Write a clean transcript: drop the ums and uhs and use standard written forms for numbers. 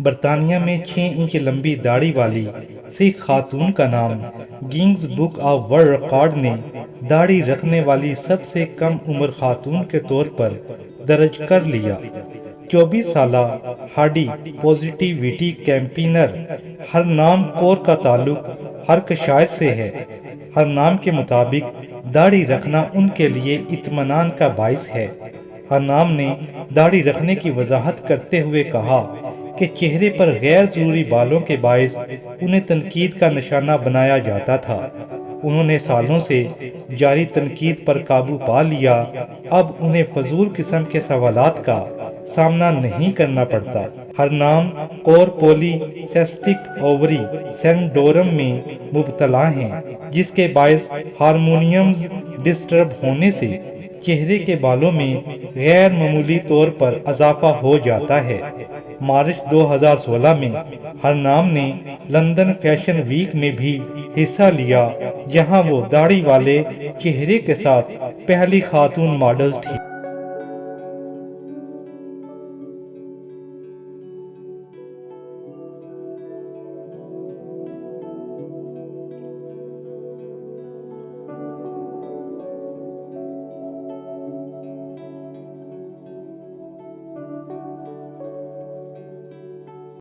برطانیہ میں 6 انچ لمبی داڑھی والی سکھ خاتون کا نام gains book of world record نے داڑھی رکھنے والی سب سے کم عمر خاتون کے طور پر درج کر لیا۔ 24 سالہ ہارڈی پوزیٹیویٹی کیمپینر ہرنام کور کا تعلق ہرکشائر سے ہے۔ ہرنام کے مطابق داڑھی رکھنا ان کے لیے اطمینان کا باعث ہے۔ ہرنام نے داڑھی رکھنے کی وضاحت کرتے ہوئے کہا کہ چہرے پر غیر ضروری بالوں کے باعث انہیں تنقید کا نشانہ بنایا جاتا تھا۔ انہوں نے سالوں سے جاری تنقید پر قابو پا لیا، اب انہیں فضول قسم کے سوالات کا سامنا نہیں کرنا پڑتا۔ ہرنام کور پولی سیسٹک اووری سنڈروم میں مبتلا ہیں، جس کے باعث ہارمونز ڈسٹرب ہونے سے چہرے کے بالوں میں غیر معمولی طور پر اضافہ ہو جاتا ہے۔ مارچ 2016 میں ہرنام نے لندن فیشن ویک میں بھی حصہ لیا، جہاں وہ داڑھی والے چہرے کے ساتھ پہلی خاتون ماڈل تھی۔